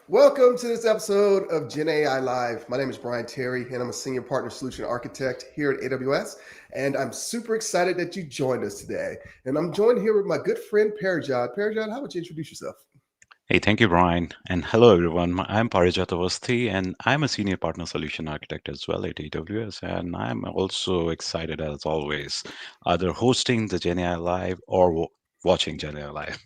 Welcome to this episode of GenAI Live. My name is Brian Terry, and I'm a Senior Partner Solution Architect here at AWS. And I'm super excited that you joined us today. And I'm joined here with my good friend Parijad. Parijad, how would you introduce yourself? Hey, thank you, Brian. And hello, everyone. I'm Parijat Avasthi, and I'm a senior partner solution architect as well at AWS. And I'm also excited, as always, either hosting the GenAI Live or watching GenAI Live.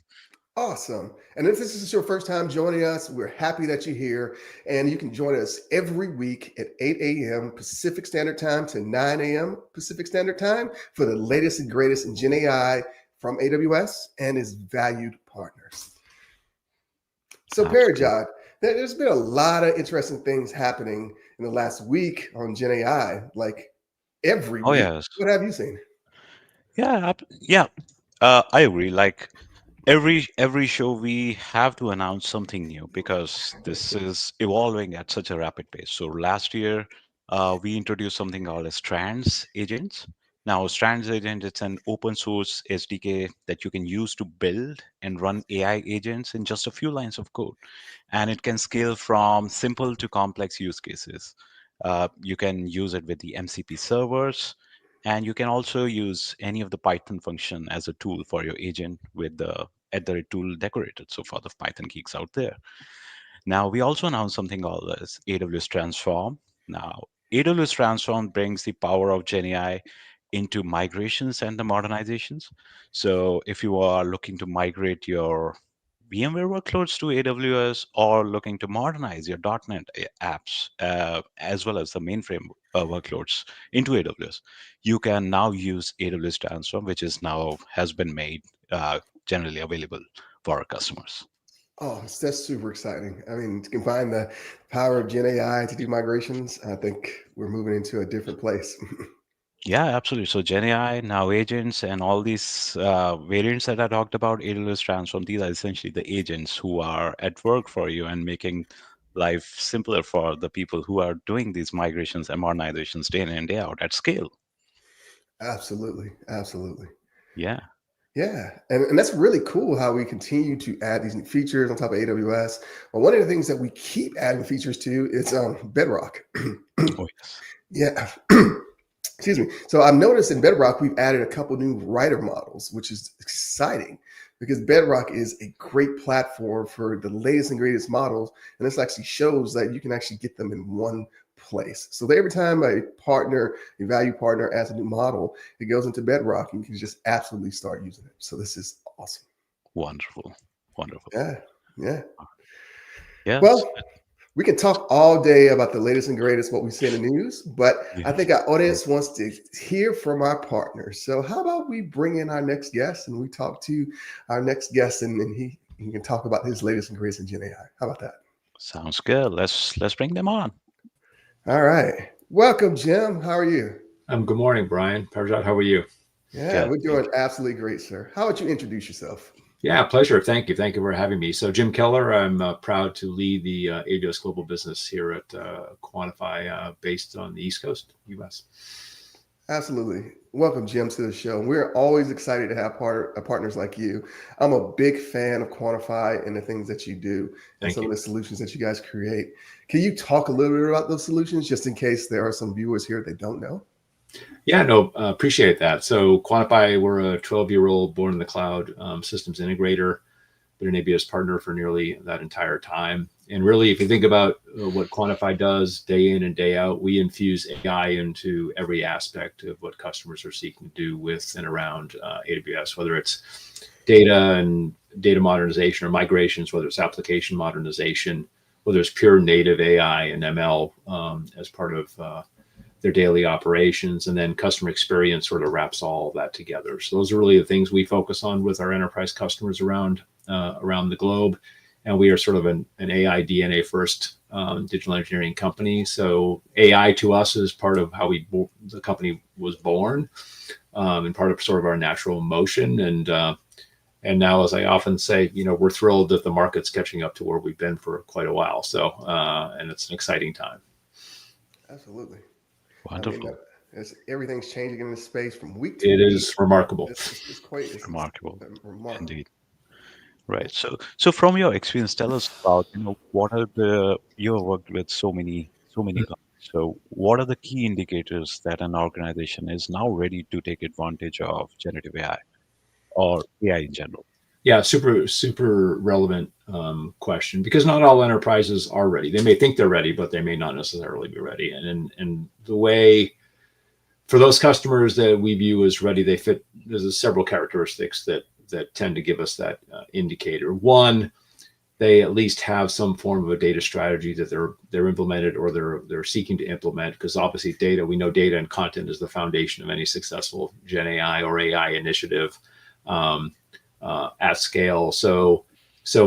Awesome. And if this is your first time joining us, we're happy that you're here. And you can join us every week at 8 a.m. Pacific Standard Time to 9 a.m. Pacific Standard Time for the latest and greatest in GenAI from AWS and its valued partners. So, Absolutely. Parijad, there's been a lot of interesting things happening in the last week on GenAI, like every Oh, week. yes. What have you seen? Yeah. I agree. Like every show, we have to announce something new because this is evolving at such a rapid pace. So last year, we introduced something called as Strands agents. Now, Strands agent, it's an open source SDK that you can use to build and run AI agents in just a few lines of code, and it can scale from simple to complex use cases. You can use it with the MCP servers, and you can also use any of the Python function as a tool for your agent with the @tool decorated. So for the Python geeks out there. Now we also announced something called as AWS Transform. Now AWS Transform brings the power of GenAI into migrations and the modernizations. So if you are looking to migrate your VMware workloads to AWS or looking to modernize your .NET apps as well as the mainframe workloads into AWS, you can now use AWS Transform, which is now has been made generally available for our customers. Oh, that's super exciting. I mean, to combine the power of GenAI to do migrations, I think we're moving into a different place. Yeah, absolutely. So GenAI, now agents, and all these variants that I talked about, AWS Transform, these are essentially the agents who are at work for you and making life simpler for the people who are doing these migrations and modernizations day in and day out at scale. Absolutely. Absolutely. Yeah. Yeah, and that's really cool how we continue to add these new features on top of AWS. But one of the things that we keep adding features to is Bedrock. Oh, yes. Yeah. Excuse me. So I've noticed in Bedrock, we've added a couple new writer models, which is exciting because Bedrock is a great platform for the latest and greatest models. And this actually shows that you can actually get them in one place. So that every time a value partner adds a new model, it goes into Bedrock and you can just absolutely start using it. So this is awesome. Wonderful. Wonderful. Yeah. Yeah. Yes. Well, we can talk all day about the latest and greatest, what we see in the news, but I Yes. think our audience wants to hear from our partners. So, how about we bring in our next guest and we talk to our next guest and he can talk about his latest and greatest in Gen AI? How about that? Sounds good. Let's bring them on. All right. Welcome, Jim. How are you? Good morning, Brian. Parajat, how are you? Yeah, Good. we're Thank doing absolutely great, sir. How would you introduce yourself? Yeah, pleasure. Thank you. Thank you for having me. So, Jim Keller, I'm proud to lead the AWS Global business here at Quantiphi, based on the East Coast, US. Absolutely. Welcome, Jim, to the show. We're always excited to have partners like you. I'm a big fan of Quantify and the things that you do and Thank some of you. the solutions that you guys create. Can you talk a little bit about those solutions just in case there are some viewers here that don't know? Yeah, no, appreciate that. So, Quantiphi, we're a 12-year-old born in the cloud systems integrator, been an AWS partner for nearly that entire time. And really, if you think about what Quantify does day in and day out, we infuse AI into every aspect of what customers are seeking to do with and around AWS, whether it's data and data modernization or migrations, whether it's application modernization, whether it's pure native AI and ML as part of their daily operations, and then customer experience sort of wraps all of that together. So those are really the things we focus on with our enterprise customers around the globe. And we are sort of an AI DNA first digital engineering company. So AI to us is part of how the company was born, and part of sort of our natural motion. And now, as I often say, we're thrilled that the market's catching up to where we've been for quite a while. So, and it's an exciting time. Absolutely. I mean, Wonderful. everything's changing in this space from week to It week. is remarkable. It's quite it's Remarkable. remarkable. Indeed. Right. So from your experience, tell us about, what are the you have worked with so many clients. So what are the key indicators that an organization is now ready to take advantage of generative AI or AI in general? Yeah, super relevant question, because not all enterprises are ready. They may think they're ready, but they may not necessarily be ready. And the way, for those customers that we view as ready, they fit. There's several characteristics that tend to give us that indicator. One, they at least have some form of a data strategy that they're implemented, or they're seeking to implement, because obviously we know data and content is the foundation of any successful Gen AI or AI initiative um, at scale. So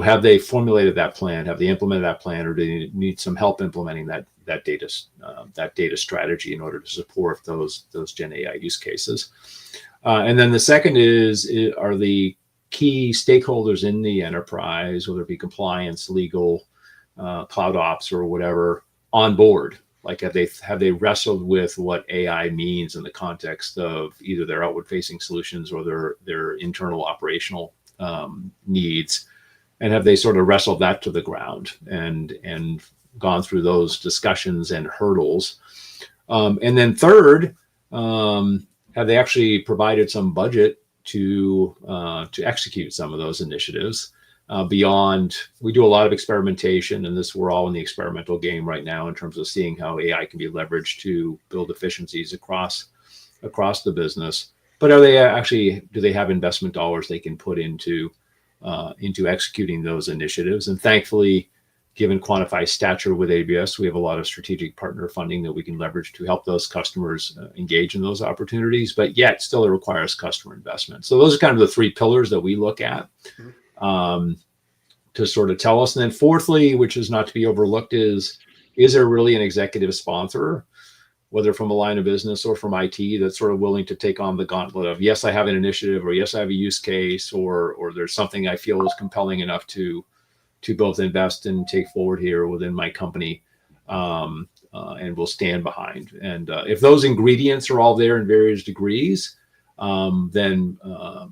have they formulated that plan? Have they implemented that plan, or do they need some help implementing that data strategy in order to support those Gen AI use cases? And then the second are the key stakeholders in the enterprise, whether it be compliance, legal, cloud ops, or whatever, on board? Like, have they wrestled with what AI means in the context of either their outward facing solutions or their internal operational needs, and have they sort of wrestled that to the ground and gone through those discussions and hurdles? And then third, have they actually provided some budget to execute some of those initiatives beyond? We do a lot of experimentation, and we're all in the experimental game right now in terms of seeing how AI can be leveraged to build efficiencies across the business. But do they have investment dollars they can put into executing those initiatives? And thankfully, given Quantiphi's stature with AWS, we have a lot of strategic partner funding that we can leverage to help those customers engage in those opportunities, but yet still it requires customer investment. So those are kind of the three pillars that we look at to sort of tell us. And then fourthly, which is not to be overlooked, is there really an executive sponsor, whether from a line of business or from IT, that's sort of willing to take on the gauntlet of, yes, I have an initiative, or yes, I have a use case, or there's something I feel is compelling enough to both invest and take forward here within my company, and will stand behind. And if those ingredients are all there in various degrees, then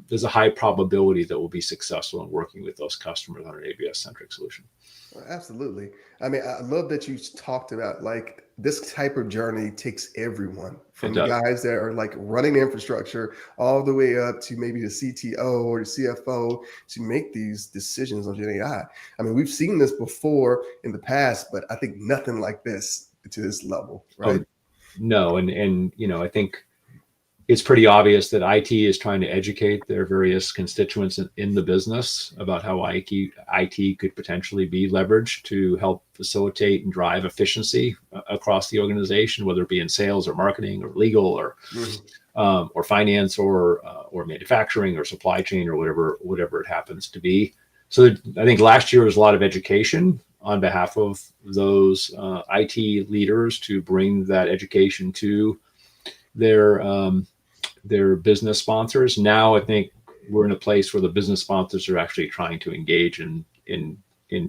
there's a high probability that we'll be successful in working with those customers on an AWS-centric solution. Absolutely. I mean, I love that you talked about, like, this type of journey takes everyone, from the guys that are like running infrastructure all the way up to maybe the CTO or the CFO to make these decisions on Gen AI. I mean, we've seen this before in the past, but I think nothing like this to this level, right? Oh, no. And I think it's pretty obvious that IT is trying to educate their various constituents in the business about how IT could potentially be leveraged to help facilitate and drive efficiency across the organization, whether it be in sales or marketing or legal or finance or manufacturing or supply chain or whatever it happens to be. So I think last year was a lot of education on behalf of those IT leaders to bring that education to their business sponsors. Now I think we're in a place where the business sponsors are actually trying to engage in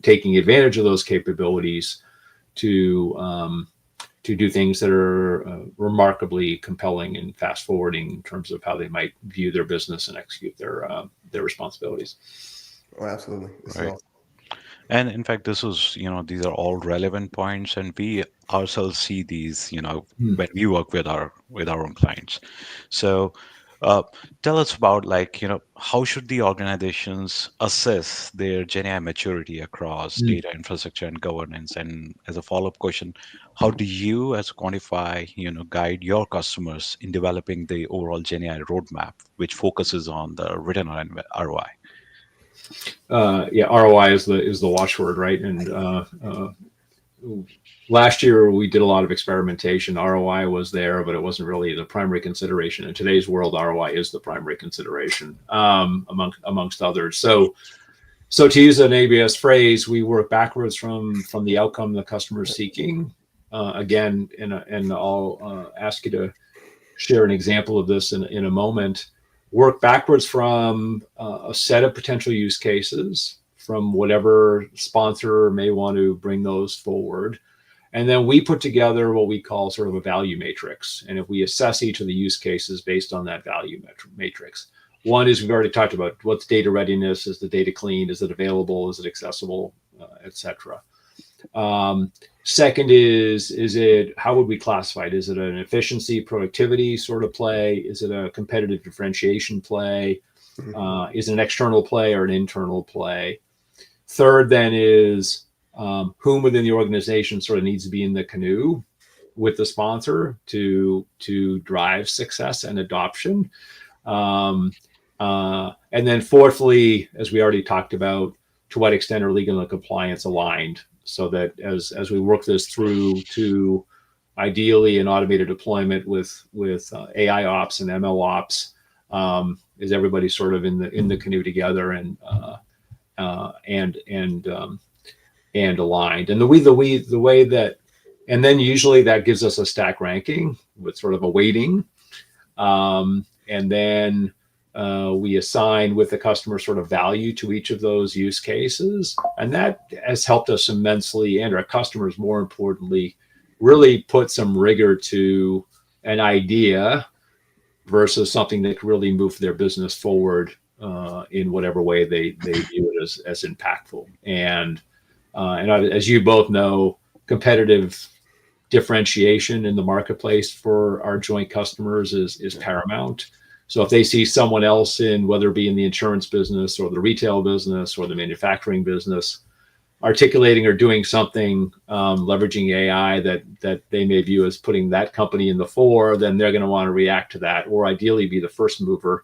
taking advantage of those capabilities to do things that are remarkably compelling and fast forwarding in terms of how they might view their business and execute their responsibilities. Oh, absolutely. Right. And in fact, these are all relevant points, and we ourselves see these, when we work with our own clients. So, tell us about, like, how should the organizations assess their GenAI maturity across data infrastructure and governance? And as a follow-up question, how do you, as Quantiphi, guide your customers in developing the overall GenAI roadmap, which focuses on the return on ROI? ROI is the watchword, right? And last year we did a lot of experimentation. ROI was there, but it wasn't really the primary consideration. In today's world, ROI is the primary consideration, amongst others. So to use an AWS phrase, we work backwards from the outcome the customer is seeking. Again, and I'll ask you to share an example of this in a moment. Work backwards from a set of potential use cases from whatever sponsor may want to bring those forward. And then we put together what we call sort of a value matrix. And if we assess each of the use cases based on that value matrix, One is we've already talked about what's data readiness. Is the data clean? Is it available? Is it accessible? Etc. Second is it, how would we classify it? Is it an efficiency, productivity sort of play? Is it a competitive differentiation play? Is it an external play or an internal play? Third then is whom within the organization sort of needs to be in the canoe with the sponsor to drive success and adoption. And then fourthly, as we already talked about, to what extent are legal and compliance aligned, so that as we work this through to ideally an automated deployment with AI ops and ML ops, is everybody sort of in the canoe together and aligned. And the way that, and then usually that gives us a stack ranking with sort of a weighting, and then we assign with the customer sort of value to each of those use cases. And that has helped us immensely, and our customers, more importantly, really put some rigor to an idea versus something that could really move their business forward in whatever way they view it as impactful. And as you both know, competitive differentiation in the marketplace for our joint customers is paramount. So if they see someone else in, whether it be in the insurance business or the retail business or the manufacturing business, articulating or doing something, leveraging AI that they may view as putting that company in the fore, then they're going to want to react to that, or ideally be the first mover.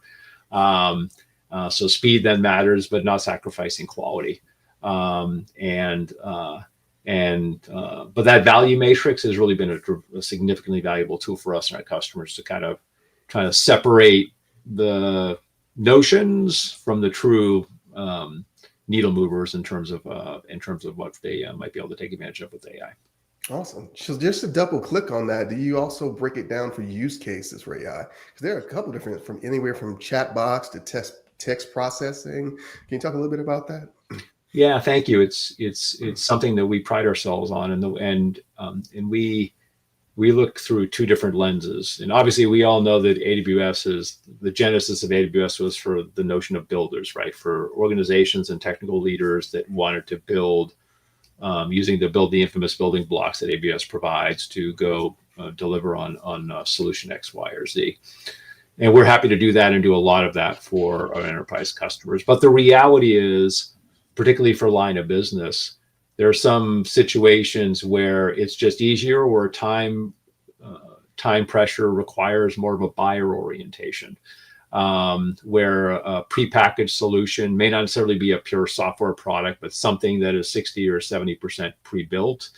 So speed then matters, but not sacrificing quality. But that value matrix has really been a significantly valuable tool for us and our customers to kind of try to separate the notions from the true needle movers in terms of what they might be able to take advantage of with AI. Awesome. So just to double click on that, do you also break it down for use cases for AI? Because there are a couple different, from anywhere from chat box to text processing. Can you talk a little bit about that? Yeah, thank you. It's something that we pride ourselves on, and we look through two different lenses. And obviously we all know that the genesis of AWS was for the notion of builders, right? For organizations and technical leaders that wanted to build, build the infamous building blocks that AWS provides to go deliver on solution X, Y, or Z. And we're happy to do that and do a lot of that for our enterprise customers. But the reality is, particularly for line of business, there are some situations where it's just easier, or time pressure requires more of a buyer orientation, where a prepackaged solution may not necessarily be a pure software product, but something that is 60 or 70% pre-built,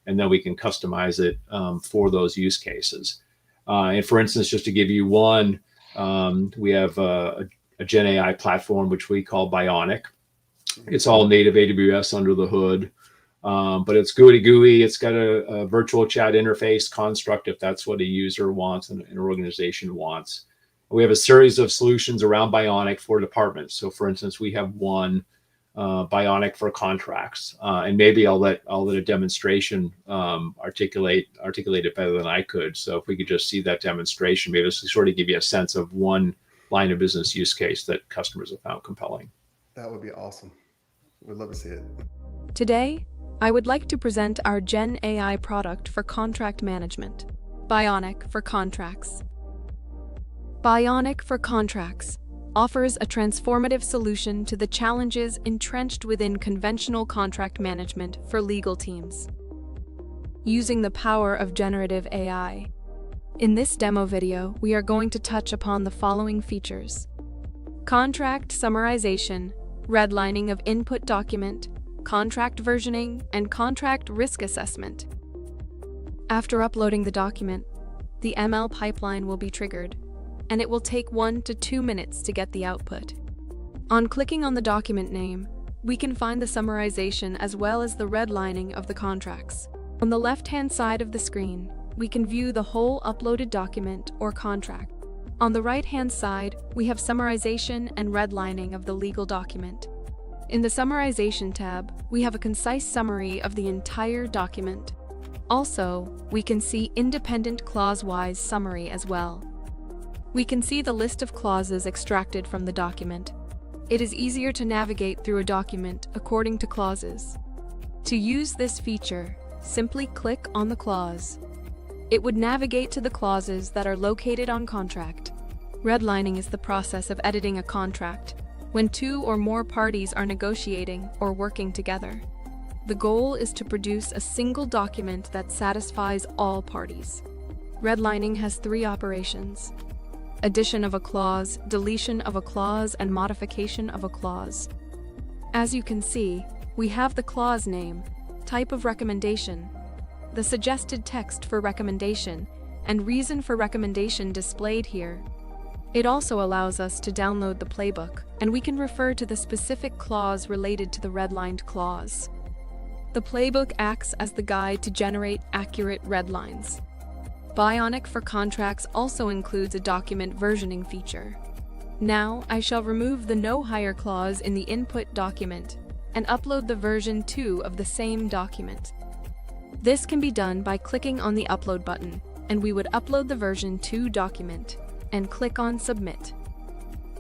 and then we can customize it for those use cases. And for instance, just to give you one, we have a GenAI platform, which we call Bionic. It's all native AWS under the hood. But it's GUI. It's got a virtual chat interface construct if that's what a user wants and an organization wants. We have a series of solutions around Bionic for departments. So for instance, we have one Bionic for contracts, and maybe I'll let a demonstration articulate it better than I could. So if we could just see that demonstration, maybe this will sort of give you a sense of one line of business use case that customers have found compelling. That would be awesome. We'd love to see it. Today, I would like to present our GenAI product for contract management, Bionic for Contracts. Bionic for Contracts offers a transformative solution to the challenges entrenched within conventional contract management for legal teams. Using the power of generative AI. In this demo video, we are going to touch upon the following features: contract summarization, redlining of input document, contract versioning, and contract risk assessment. After uploading the document, the ML pipeline will be triggered, and it will take 1 to 2 minutes to get the output. On clicking on the document name, we can find the summarization as well as the redlining of the contracts. On the left-hand side of the screen, we can view the whole uploaded document or contract. On the right-hand side, we have summarization and redlining of the legal document. In the Summarization tab, we have a concise summary of the entire document. Also, we can see independent clause-wise summary as well. We can see the list of clauses extracted from the document. It is easier to navigate through a document according to clauses. To use this feature, simply click on the clause. It would navigate to the clauses that are located on contract. Redlining is the process of editing a contract when two or more parties are negotiating or working together. The goal is to produce a single document that satisfies all parties. Redlining has three operations: addition of a clause, deletion of a clause, and modification of a clause. As you can see, we have the clause name, type of recommendation, the suggested text for recommendation, and reason for recommendation displayed here. It also allows us to download the playbook, and we can refer to the specific clause related to the redlined clause. The playbook acts as the guide to generate accurate redlines. Bionic for contracts also includes a document versioning feature. Now, I shall remove the no hire clause in the input document and upload the version 2 of the same document. This can be done by clicking on the upload button, and we would upload the version 2 document and click on submit.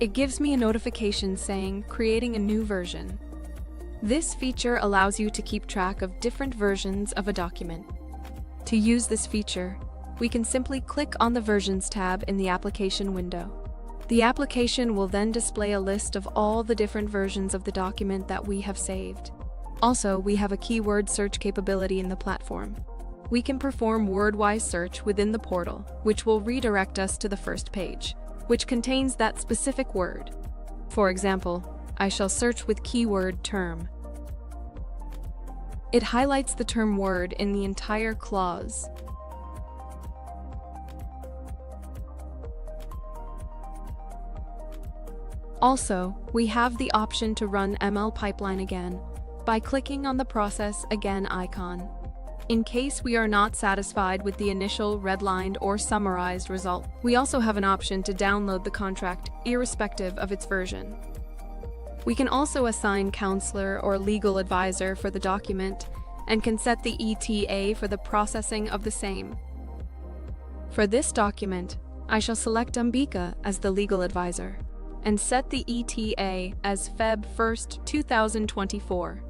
It gives me a notification saying creating a new version. This feature allows you to keep track of different versions of a document. To use this feature, we can simply click on the Versions tab in the application window. The application will then display a list of all the different versions of the document that we have saved. Also, we have a keyword search capability in the platform. We can perform word-wise search within the portal, which will redirect us to the first page, which contains that specific word. For example, I shall search with keyword term. It highlights the term word in the entire clause. Also, we have the option to run ML pipeline again by clicking on the Process Again icon. In case we are not satisfied with the initial redlined or summarized result, we also have an option to download the contract irrespective of its version. We can also assign counselor or legal advisor for the document and can set the ETA for the processing of the same. For this document, I shall select Ambika as the legal advisor and set the ETA as Feb 1st, 2024.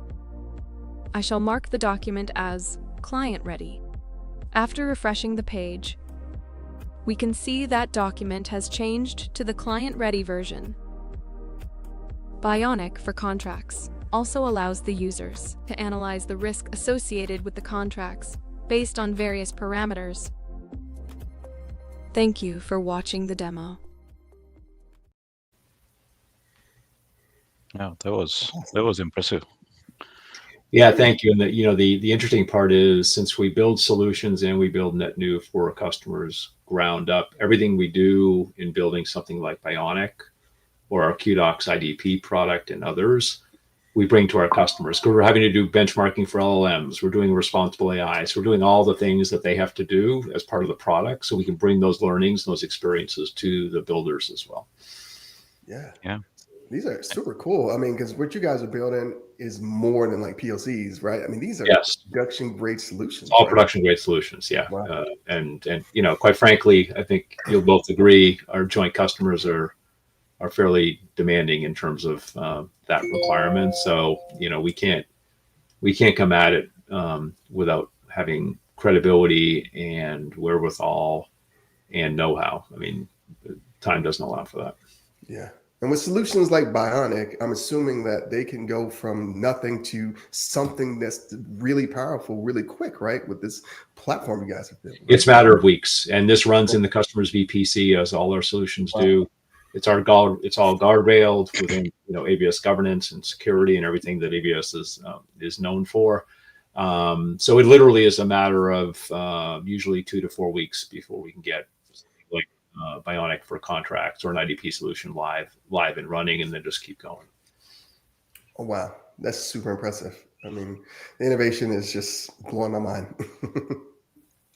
I shall mark the document as client ready. After refreshing the page, we can see that document has changed to the client ready version. Bionic for contracts also allows the users to analyze the risk associated with the contracts based on various parameters. Thank you for watching the demo. Yeah, that was impressive. Yeah, thank you. And the interesting part is, since we build solutions and we build net new for our customers ground up, everything we do in building something like Bionic or our QDocs IDP product and others, we bring to our customers. So we're having to do benchmarking for LLMs. We're doing responsible AI. So we're doing all the things that they have to do as part of the product, so we can bring those learnings, those experiences to the builders as well. Yeah. These are super cool. I mean, because what you guys are building is more than like PLCs, right? I mean, these are production grade solutions. It's all right? production grade solutions, yeah. Wow. And quite frankly, I think you'll both agree our joint customers are fairly demanding in terms of that requirement. So we can't come at it without having credibility and wherewithal and know-how. I mean, time doesn't allow for that. Yeah. And with solutions like Bionic, I'm assuming that they can go from nothing to something that's really powerful, really quick, right? With this platform you guys have built. Right? It's a matter of weeks. And this runs in the customer's VPC, as all our solutions do. It's all guardrailed within AWS governance and security and everything that AWS is known for. So it literally is a matter of usually 2 to 4 weeks before we can get like Bionic for contracts or an IDP solution live and running, and then just keep going. Oh wow, that's super impressive. I mean, the innovation is just blowing my mind.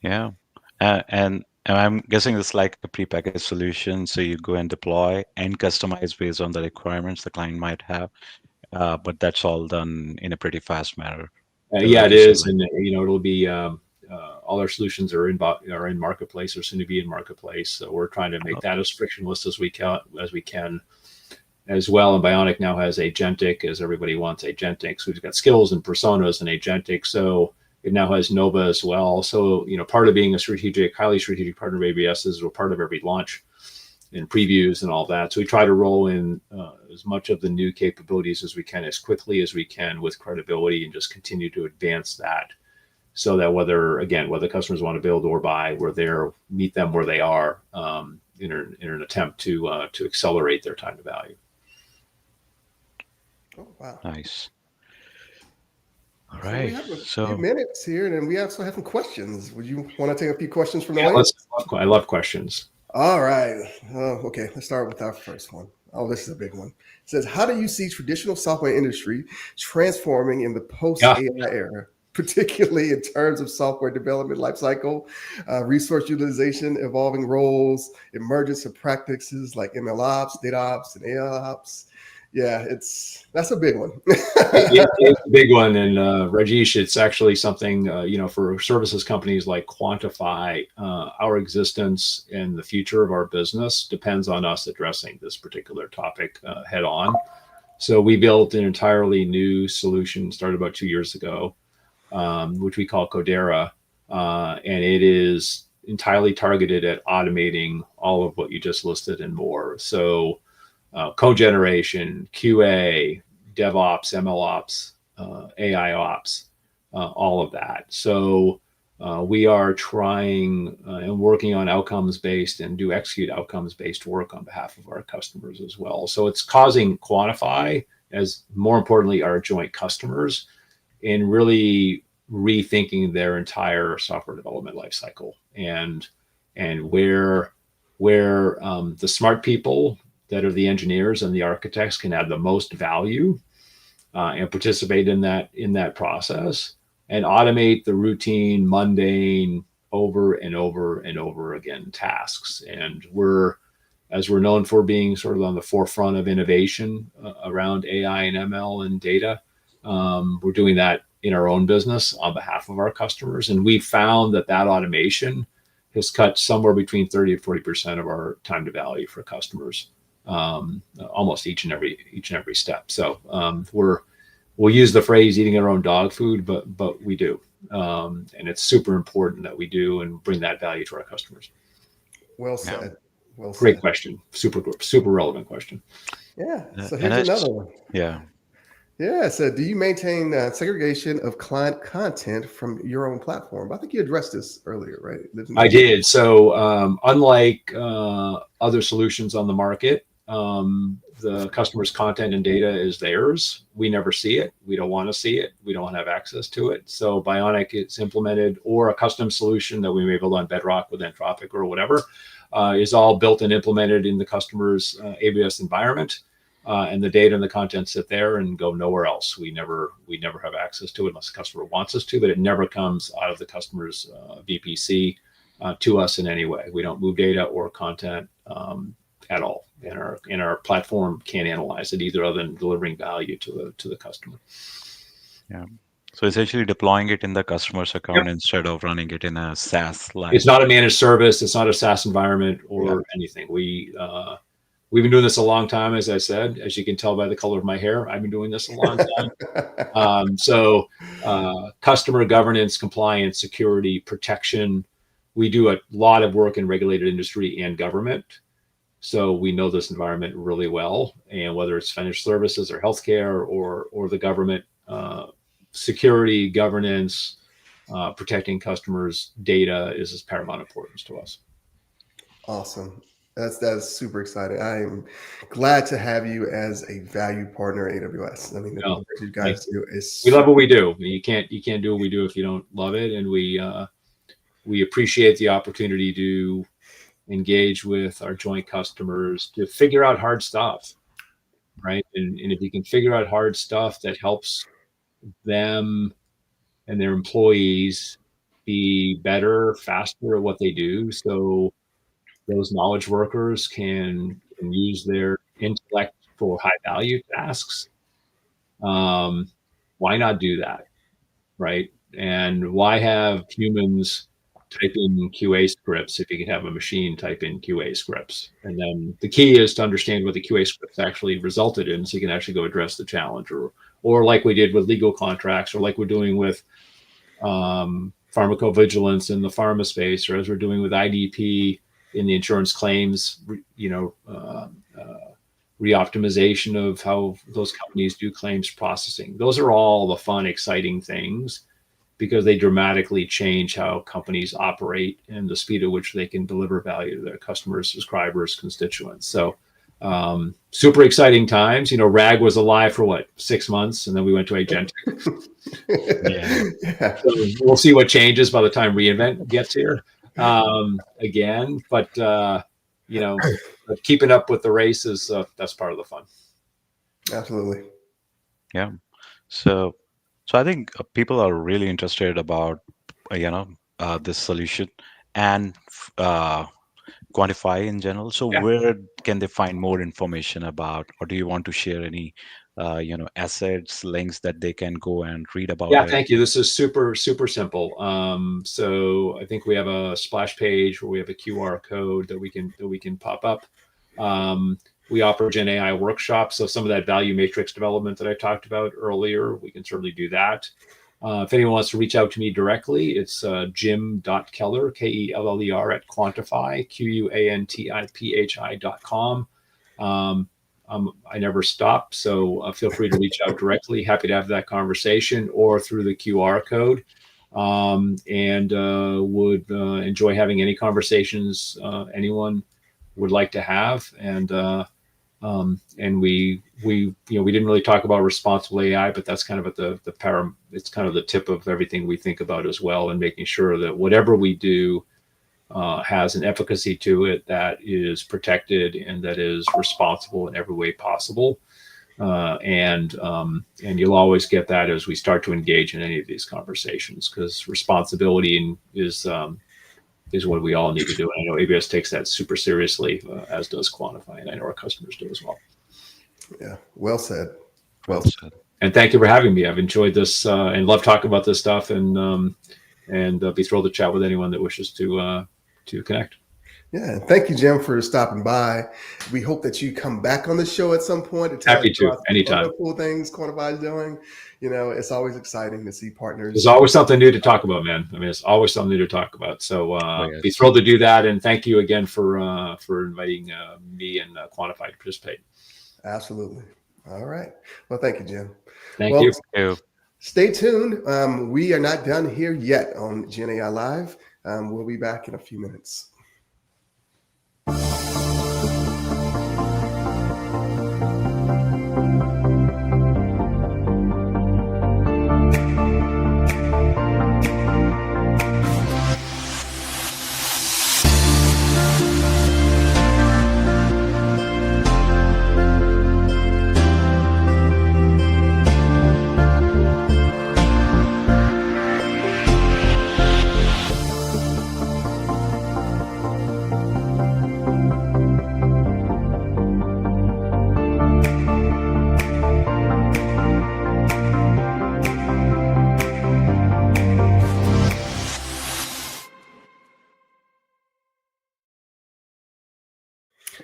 Yeah, and I'm guessing it's like a prepackaged solution, so you go and deploy and customize based on the requirements the client might have, but that's all done in a pretty fast manner. Yeah, it is, and it'll be all our solutions are in marketplace, or soon to be in marketplace. So we're trying to make that as frictionless as we can as well. And Bionic now has agentic, as everybody wants agentic. So we've got skills and personas and agentic. So it now has Nova as well. So, part of being a highly strategic partner of AWS is we're part of every launch and previews and all that. So we try to roll in as much of the new capabilities as we can, as quickly as we can, with credibility, and just continue to advance that, so that whether customers want to build or buy, we're there, meet them where they are, in an attempt to accelerate their time to value. Oh, wow. Nice. All So we right. have a So few minutes here, and then we also have some questions. Would you want to take a few questions from the Yeah, audience? I love questions. All right. Okay, let's start with our first one. Oh, this is a big one. It says, how do you see traditional software industry transforming in the post-AI era, particularly in terms of software development lifecycle, resource utilization, evolving roles, emergence of practices like ML ops, data ops, and AI ops? Yeah, that's a big one. It's a big one. And Rajesh, it's actually something, for services companies like Quantiphi, our existence and the future of our business depends on us addressing this particular topic head on. So we built an entirely new solution, started about 2 years ago, which we call Codera. And it is entirely targeted at automating all of what you just listed and more. So code generation, QA, DevOps, MLOps, AI ops, all of that. So we are trying and working on outcomes-based and do execute outcomes-based work on behalf of our customers as well. So it's causing Quantiphi, as more importantly, our joint customers, in really rethinking their entire software development lifecycle, and where the smart people that are the engineers and the architects can add the most value and participate in that process, and automate the routine, mundane, over and over and over again tasks. And we're known for being sort of on the forefront of innovation around AI and ML and data. We're doing that in our own business on behalf of our customers. And we found that automation has cut somewhere between 30 to 40% of our time to value for customers, almost each and every step. So we'll use the phrase eating our own dog food, but we do. And it's super important that we do and bring that value to our customers. Well said. Yeah. Well said. Great question. Super relevant question. Yeah. So here's another one. Yeah. Yeah. So do you maintain segregation of client content from your own platform? I think you addressed this earlier, right? I did. So unlike other solutions on the market, the customer's content and data is theirs. We never see it. We don't want to see it. We don't have access to it. So Bionic, it's implemented, or a custom solution that we may build on Bedrock with Anthropic or whatever, is all built and implemented in the customer's AWS environment. And the data and the content sit there and go nowhere else. We never have access to it unless the customer wants us to, but it never comes out of the customer's VPC to us in any way. We don't move data or content at all, and our platform can't analyze it either, other than delivering value to the customer. Yeah. So essentially deploying it in the customer's account instead of running it in a SaaS line. It's not a managed service. It's not a SaaS environment or anything. We've been doing this a long time, as I said. As you can tell by the color of my hair, I've been doing this a long time. So customer governance, compliance, security, protection. We do a lot of work in regulated industry and government. So we know this environment really well. And whether it's financial services or healthcare or the government, security, governance, protecting customers' data is of paramount importance to us. Awesome. That's super exciting. I am glad to have you as a value partner at AWS. I mean, the work you guys do is we love what we do. You can't do what we do if you don't love it. And we appreciate the opportunity to engage with our joint customers to figure out hard stuff, right? And if you can figure out hard stuff that helps them and their employees be better, faster at what they do, so those knowledge workers can use their intellect for high value tasks, why not do that, right? And why have humans type in QA scripts if you can have a machine type in QA scripts. And then the key is to understand what the QA scripts actually resulted in, so you can actually go address the challenge, or like we did with legal contracts, or like we're doing with pharmacovigilance in the pharma space, or as we're doing with IDP in the insurance claims, reoptimization of how those companies do claims processing. Those are all the fun, exciting things, because they dramatically change how companies operate and the speed at which they can deliver value to their customers, subscribers, constituents. So super exciting times. RAG was alive for 6 months, and then we went to agentic. Yeah. So we'll see what changes by the time reInvent gets here again. But keeping up with the race is that's part of the fun. Absolutely. Yeah. So I think people are really interested about this solution and Quantify in general. So Yeah. where can they find more information about, or do you want to share any assets, links that they can go and read about Yeah, it? thank you. This is super, super simple. So I think we have a splash page where we have a QR code that we can pop up. We offer GenAI workshops, so some of that value matrix development that I talked about earlier, we can certainly do that. If anyone wants to reach out to me directly, it's jim.keller, Keller, at Quantiphi, Quantiphi.com. I never stop, so feel free to reach out directly. Happy to have that conversation, or through the QR code, and would enjoy having any conversations anyone would like to have. And we didn't really talk about responsible AI, but that's kind of at it's kind of the tip of everything we think about as well, and making sure that whatever we do has an efficacy to it that is protected and that is responsible in every way possible. And you'll always get that as we start to engage in any of these conversations, because responsibility is what we all need to do. And I know AWS takes that super seriously, as does Quantify, and I know our customers do as well. Yeah, well said. Well said. And thank you for having me. I've enjoyed this and love talking about this stuff, and be thrilled to chat with anyone that wishes to connect. Yeah, and thank you, Jim, for stopping by. We hope that you come back on the show at some point to tell Happy us to, about anytime. other cool things Quantify is doing. It's always exciting to see partners. There's always something new to talk about, man. I mean, it's always something new to talk about. So yes. Be thrilled to do that, and thank you again for inviting me and Quantify to participate. Absolutely. All right. Well, thank you, Jim. Thank you. Stay tuned. We are not done here yet on GenAI Live. We'll be back in a few minutes.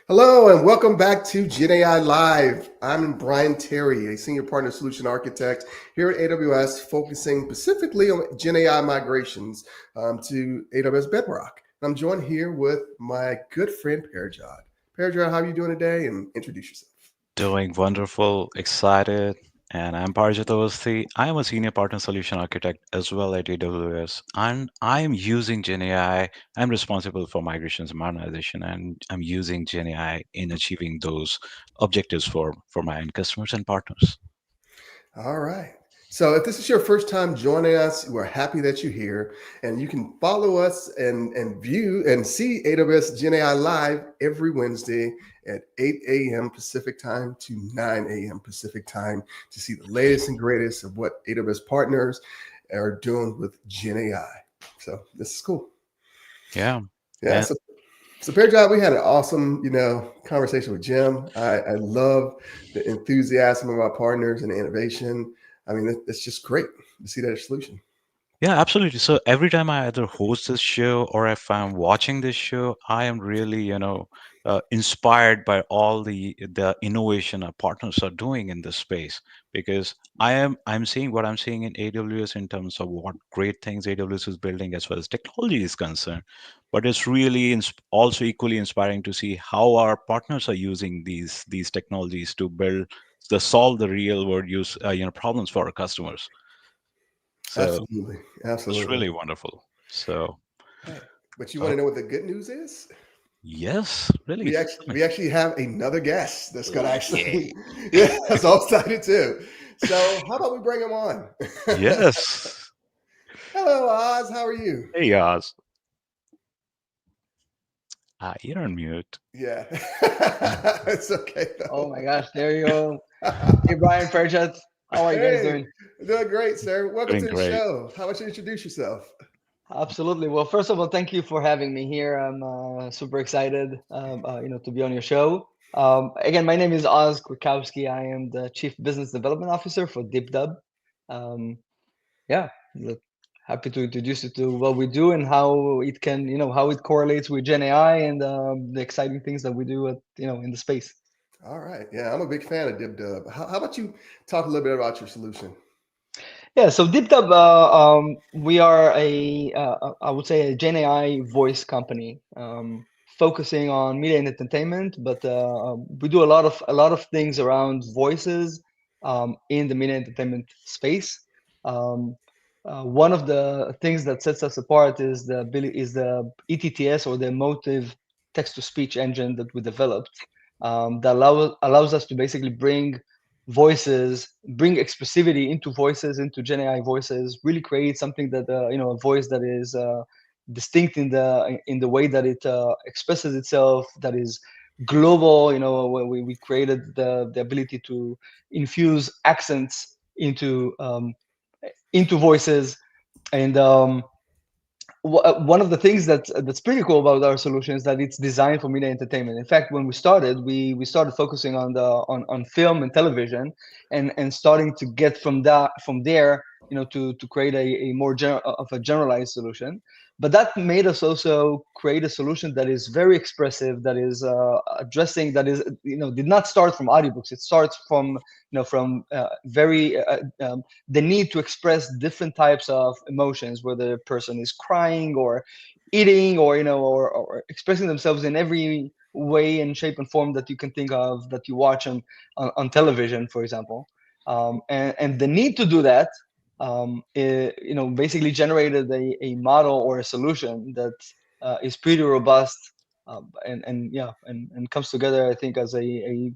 Hello, and welcome back to GenAI Live. I'm Brian Terry, a Senior Partner Solution Architect here at AWS, focusing specifically on GenAI migrations to AWS Bedrock. I'm joined here with my good friend, Parajad. Parajad, how are you doing today? And introduce yourself. Doing wonderful, excited. And I'm Parjat Awasthi. I am a senior partner solution architect as well at AWS. And I'm using GenAI. I'm responsible for migrations and modernization, and I'm using GenAI in achieving those objectives for my end customers and partners. All right. So if this is your first time joining us, we're happy that you're here, and you can follow us and view and see AWS GenAI Live every Wednesday at 8 a.m. Pacific time to 9 a.m. Pacific time to see the latest and greatest of what AWS partners are doing with GenAI. So this is cool. Yeah. Yeah. So Parajad, we had an awesome, conversation with Jim. I love the enthusiasm of our partners and the innovation. I mean, it's just great to see that solution. Yeah, absolutely. So every time I either host this show or if I'm watching this show, I am really, inspired by all the innovation our partners are doing in this space because I'm seeing what I'm seeing in AWS in terms of what great things AWS is building as far as technology is concerned. But it's really also equally inspiring to see how our partners are using these technologies to build to solve the real world use problems for our customers. So Absolutely. it's Absolutely. really wonderful. So, Hey, but you want uh, to know what the good news is? yes, really. I mean, We actually have another guest that's gonna yay. actually yeah, so excited too. So how about we bring him on? Yes. Hello, Oz. How are you? Hey, Oz. You're on mute. Yeah. It's okay Oh though. my gosh, there you go. Hey, Brian Perchat. How are you guys Hey, doing? doing great, sir. Welcome Doing to the great. show. How about you introduce yourself? Absolutely. Well, first of all, thank you for having me here. I'm super excited, to be on your show. Again, my name is Oz Krakowski. I am the Chief Business Development Officer for Deepdub. Um, yeah, look, happy to introduce you to what we do and how it can, how it correlates with Gen AI and the exciting things that we do in the space. All right. Yeah, I'm a big fan of Deepdub. How about you talk a little bit about your solution? Yeah, so Deepdub, we are I would say a Gen AI voice company, focusing on media and entertainment, but we do a lot of things around voices in the media and entertainment space. Um, One of the things that sets us apart is the ETTS, or the Emotive Text-to-Speech engine that we developed, that allows us to basically bring expressivity into voices, into Gen AI voices, really create something that a voice that is distinct in the way that it expresses itself, that is global. When we created the ability to infuse accents into voices, and one of the things that's pretty cool about our solution is that it's designed for media entertainment. In fact, when we started focusing on film and television, and starting to get from there, to create a more of a generalized solution. But that made us also create a solution that is very expressive, that is addressing, that is, did not start from audiobooks. It starts from very the need to express different types of emotions, whether a person is crying or eating, or or expressing themselves in every way and shape and form that you can think of, that you watch on television, for example. And the need to do that, basically generated a model or a solution that is pretty robust, and yeah, and comes together, I think, as a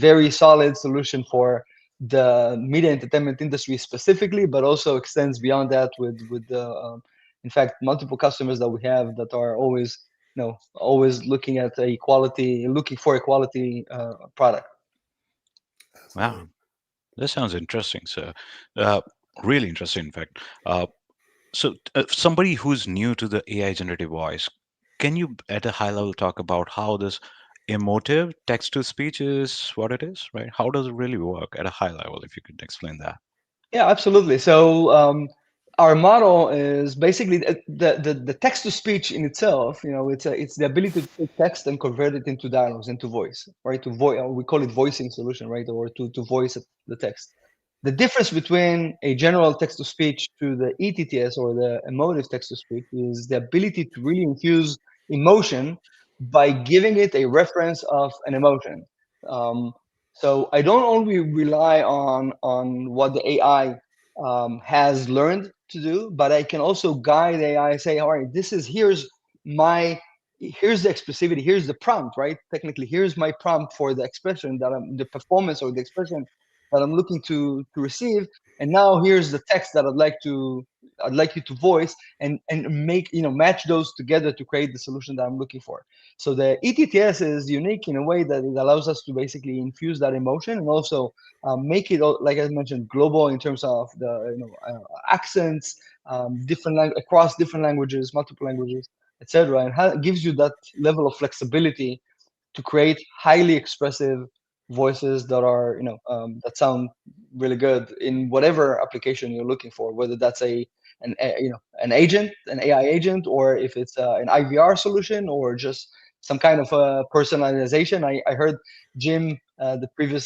very solid solution for the media entertainment industry specifically, but also extends beyond that with the in fact, multiple customers that we have that are always looking for a quality product. Absolutely. Wow, this sounds interesting. So, uh, really interesting, in fact. Somebody who's new to the AI generative voice, can you, at a high level, talk about how this emotive text to speech is what it is, right? How does it really work at a high level, if you could explain that? Yeah, absolutely. So our model is basically the text to speech in itself. It's the ability to take text and convert it into dialogues, into voice, right? To voice, we call it voicing solution, right? Or to voice the text. The difference between a general text to speech to the ETTS, or the emotive text to speech, is the ability to really infuse emotion by giving it a reference of an emotion. Um, so I don't only rely on what the AI has learned to do, but I can also guide AI, say, all right, here's the expressivity, here's the prompt, right? Technically, here's my prompt for the expression the performance or the expression that I'm looking to receive. And now here's the text that I'd like you to voice, and make, match those together to create the solution that I'm looking for. So the ETTS is unique in a way that it allows us to basically infuse that emotion, and also make it, like I mentioned, global in terms of the accents, across different languages, multiple languages, etc. And gives you that level of flexibility to create highly expressive voices that are that sound really good in whatever application you're looking for, whether that's an agent, an AI agent, or if it's an IVR solution, or just some kind of personalization. I heard Jim, the previous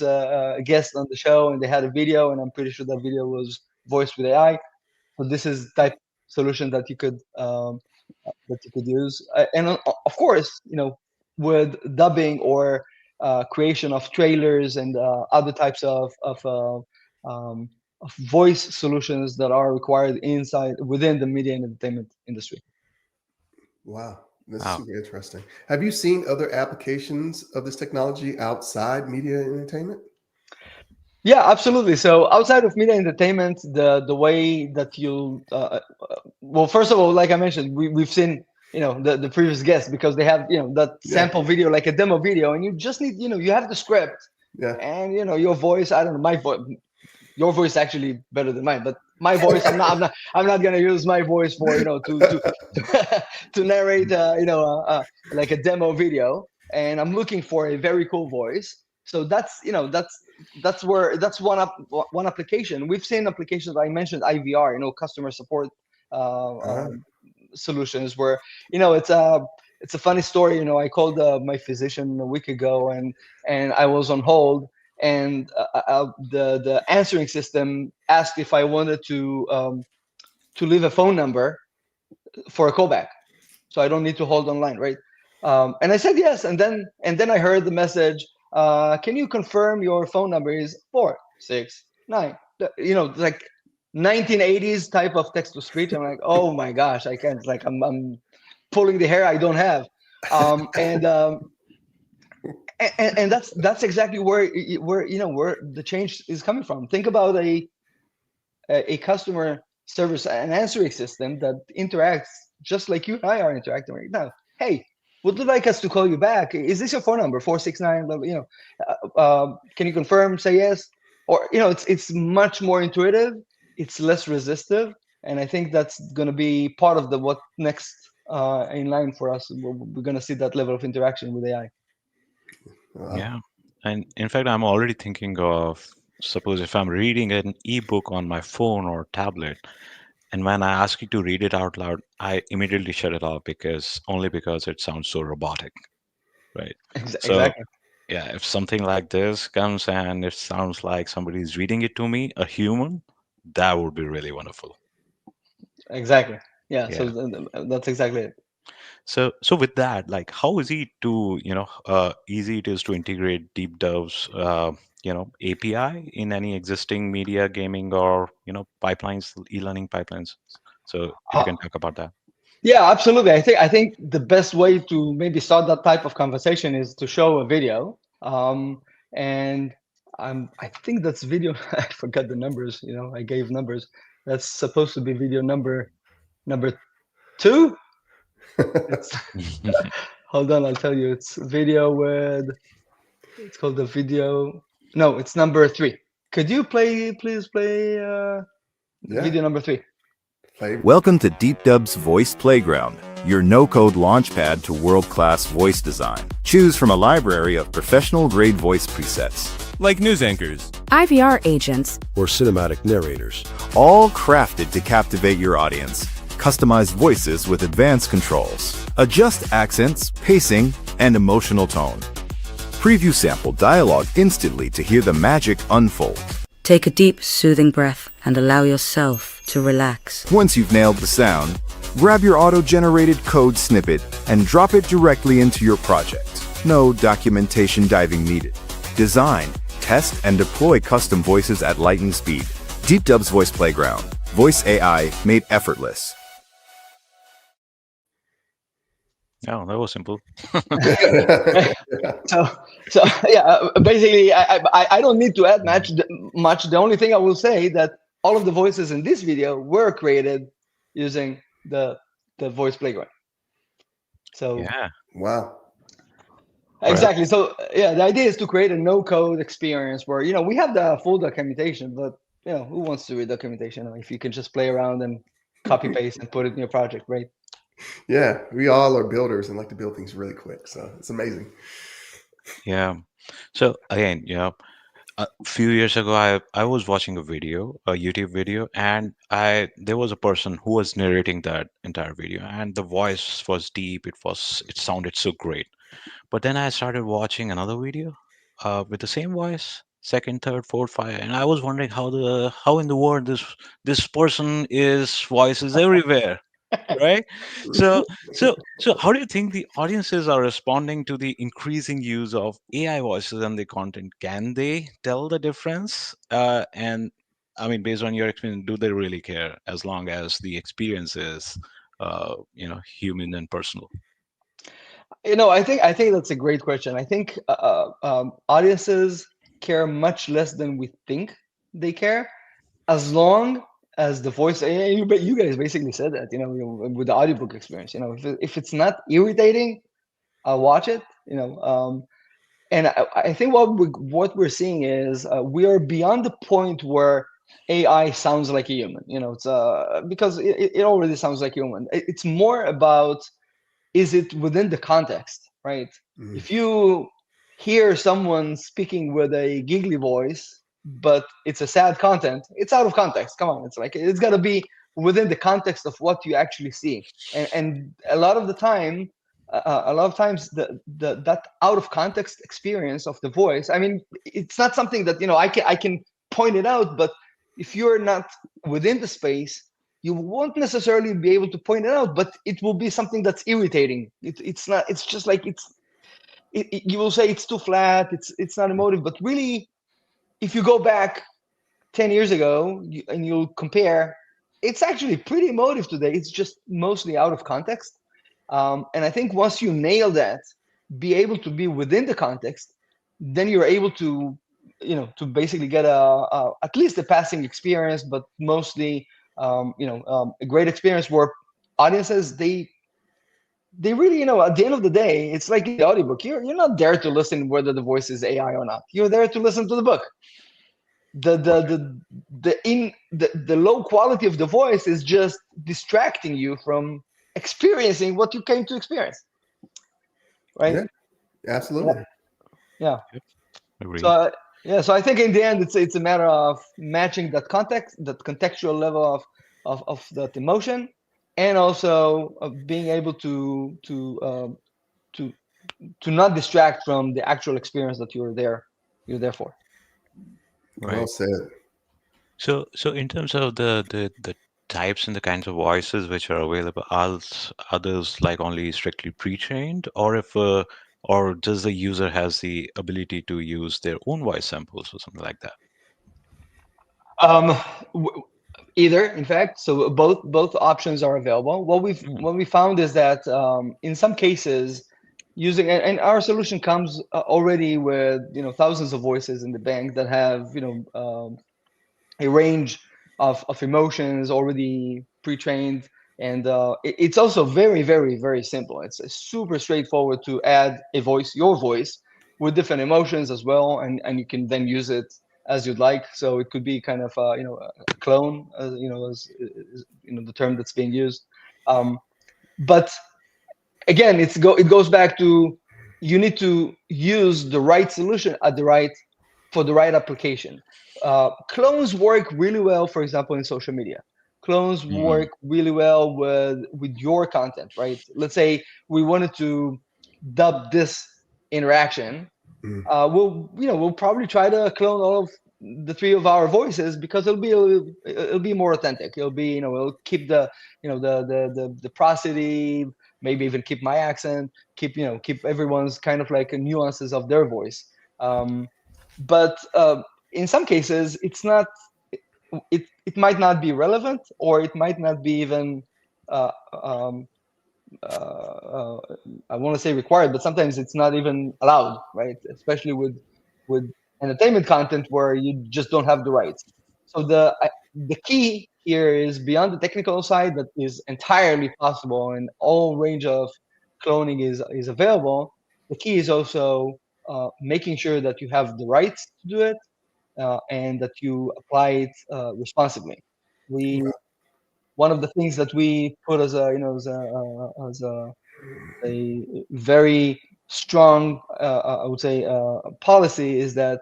guest on the show, and they had a video, and I'm pretty sure that video was voiced with AI. So this is type solution that you could use, and of course, with dubbing or creation of trailers and other types of voice solutions that are required within the media and entertainment industry. Wow, that's Wow. super interesting. Have you seen other applications of this technology outside media and entertainment? Yeah, absolutely. So outside of media and entertainment, the way that you well, first of all, like I mentioned, we've seen the previous guests, because they have that Yeah, sample video, like a demo video, and you just need you have the script, yeah. and your voice. I don't know, my voice. Your voice actually better than mine, but my voice, I'm not gonna use my voice for to narrate like a demo video, and I'm looking for a very cool voice. So that's one application. We've seen applications. I mentioned IVR, customer support uh, Ah, um, solutions, where it's a funny story. I called my physician a week ago, and I was on hold, and the answering system asked if I wanted to leave a phone number for a callback, so I don't need to hold online, right? And I said yes, and then I heard the message. Can you confirm your phone number is 469? Like 1980s type of text to speech. I'm like, oh my gosh, I can't. Like, I'm pulling the hair I don't have. And that's exactly where the change is coming from. Think about a customer service, an answering system that interacts just like you and I are interacting right now. Hey, would you like us to call you back? Is this your phone number? 469. Can you confirm? Say yes. Or it's much more intuitive. It's less resistive, and I think that's going to be part of what next in line for us. We're going to see that level of interaction with AI. wow. Yeah. And in fact, I'm already thinking of, suppose if I'm reading an ebook on my phone or tablet, and when I ask you to read it out loud, I immediately shut it off because it sounds so robotic, right? So Exactly. yeah, if something like this comes and it sounds like somebody's reading it to me, a human, that would be really wonderful. Exactly. Yeah. So Yeah. that's exactly it. So with that, like, how easy it is to integrate Deepdub's API in any existing media, gaming, or pipelines, e-learning pipelines. So if you Uh, can talk about that. yeah, absolutely. I think the best way to maybe start that type of conversation is to show a video. And I think that's video. I forgot the numbers. I gave numbers. That's supposed to be video number two. It's hold on, I'll tell you. It's video with. It's called the video. No, it's number three. Could you please play Yeah. video number three? Welcome to Deepdub's Voice Playground, your no-code launchpad to world-class voice design. Choose from a library of professional-grade voice presets, like news anchors, IVR agents, or cinematic narrators. all crafted to captivate your audience. Customized voices with advanced controls. Adjust accents, pacing, and emotional tone. Preview sample dialogue instantly to hear the magic unfold. take a deep, soothing breath and allow yourself to relax. Once you've nailed the sound, grab your auto-generated code snippet and drop it directly into your project. No documentation diving needed. Design, test, and deploy custom voices at lightning speed. Deepdub's Voice Playground. Voice AI made effortless. Oh, that was simple. So yeah, basically, I don't need to add much. The only thing I will say that all of the voices in this video were created using the voice playground. So Yeah. Wow. exactly. So yeah, the idea is to create a no-code experience where we have the full documentation, but who wants to read documentation if you can just play around and copy paste and put it in your project, right? Yeah, we all are builders and like to build things really quick. So it's amazing. Yeah. So again, a few years ago, I was watching a YouTube video, and I there was a person who was narrating that entire video, and the voice was deep. It sounded so great. But then I started watching another video with the same voice, second, third, fourth, five, and I was wondering how in the world this person is voice is everywhere, right? So how do you think the audiences are responding to the increasing use of AI voices and the content? Can they tell the difference? And I mean, based on your experience, do they really care as long as the experience is, human and personal? I think that's a great question. I think audiences care much less than we think they care, as long as the voice. And you guys basically said that, with the audiobook experience. If it's not irritating, I'll watch it. And I think what we're seeing is we are beyond the point where AI sounds like a human. It's because it already sounds like human. It's more about, is it within the context, right? Mm. If you hear someone speaking with a giggly voice, but it's a sad content, it's out of context. Come on, it's like it's got to be within the context of what you actually see. And a lot of times, that out of context experience of the voice. I mean, it's not something that I can point it out, but if you're not within the space, you won't necessarily be able to point it out, but it will be something that's irritating. It's not. It's just like you will say it's too flat. It's not emotive, but really, if you go back 10 years ago and you'll compare, it's actually pretty emotive today. It's just mostly out of context. And I think once you nail that, be able to be within the context, then you're able to basically get at least a passing experience, but mostly a great experience where audiences, they really, at the end of the day, it's like in the audiobook. You're not there to listen whether the voice is AI or not. You're there to listen to the book. The low quality of the voice is just distracting you from experiencing what you came to experience, right? Yeah, absolutely. Yeah. Yep. So Agreed. so I think in the end, it's a matter of matching that context, that contextual level of that emotion, and also of being able to to not distract from the actual experience that you're there for. Well Right. said. So in terms of the types and the kinds of voices which are available, are others like only strictly pre-trained, or if or does the user has the ability to use their own voice samples or something like that? Um, Either, in fact. So both options are available. Mm. What we found is that in some cases, using, and our solution comes already with thousands of voices in the bank that have a range of emotions already pre-trained, and it's also very, very, very simple. It's super straightforward to add a voice, your voice, with different emotions as well, and you can then use it as you'd like. So it could be kind of a clone, the term that's being used. But again, it goes back to, you need to use the right solution for the right application. Clones work really well, for example, in social media. Clones Mhm. work really well with your content, right? Let's say we wanted to dub this interaction. Mm. We'll probably try to clone all of the three of our voices, because it'll be more authentic. It'll keep the prosody, maybe even keep my accent, keep everyone's kind of like nuances of their voice. But in some cases, it might not be relevant, or it might not be even uh, um, uh, I want to say required, but sometimes it's not even allowed, right? Especially with entertainment content where you just don't have the rights. So the key here is, beyond the technical side that is entirely possible and all range of cloning is available. The key is also making sure that you have the rights to do it, and that you apply it responsibly. We One of the things that we put as a very strong I would say policy is that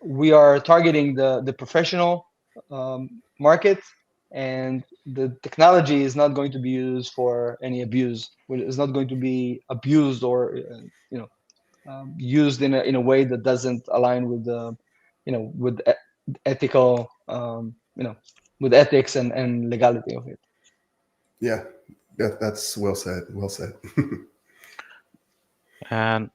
we are targeting the professional market, and the technology is not going to be used for any abuse. It's not going to be abused or used in a way that doesn't align with the with ethical with ethics and legality of it. Yeah, that's well said. Well said. And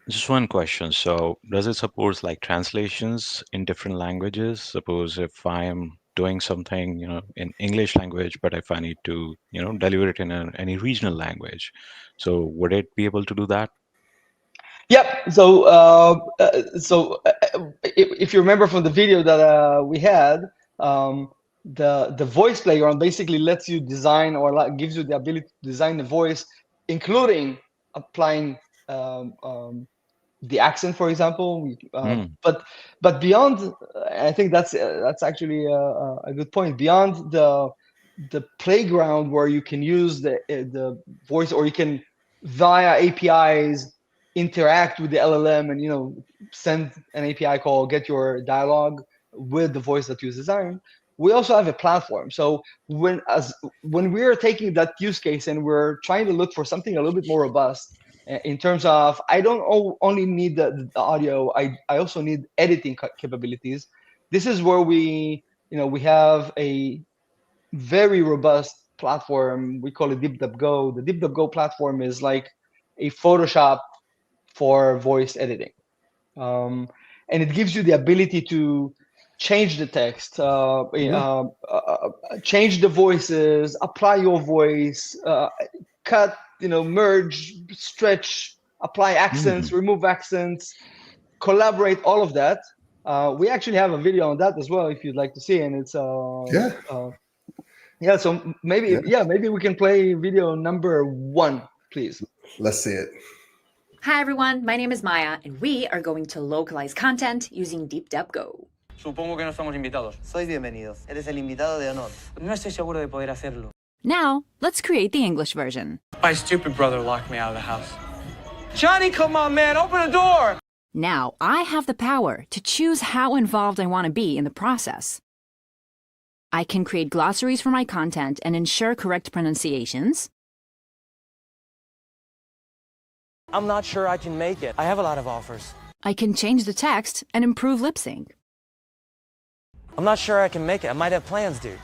just one question. So, does it support like translations in different languages? Suppose if I'm doing something, in English language, but if I need to, deliver it in any regional language, so would it be able to do that? Yep. If you remember from the video that we had, the voice playground basically lets you design or gives you the ability to design the voice, including applying the accent, for example. But beyond, I think that's actually a good point. Beyond the playground where you can use the voice, or you can via APIs interact with the LLM and send an API call, get your dialogue with the voice that you design. We also have a platform. So when we're taking that use case and we're trying to look for something a little bit more robust in terms of, I don't only need the audio, I also need editing capabilities. This is where we have a very robust platform. We call it Deepdub Go. The Deepdub Go platform is like a Photoshop for voice editing, and it gives you the ability to change the text, change the voices, apply your voice, cut, merge, stretch, apply accents, remove accents, collaborate, all of that. We actually have a video on that as well, if you'd like to see, and it's so maybe we can play video number 1, please. Let's see it. Hi everyone, my name is Maya, and we are going to localize content using Deepdub Go. Supongo que no somos invitados. Sois bienvenidos. Eres el invitado de honor. No estoy seguro de poder hacerlo. Now, let's create the English version. My stupid brother locked me out of the house. Johnny, come on, man, open the door! Now, I have the power to choose how involved I want to be in the process. I can create glossaries for my content and ensure correct pronunciations. I'm not sure I can make it. I have a lot of offers. I can change the text and improve lip sync. I'm not sure I can make it. I might have plans, dude.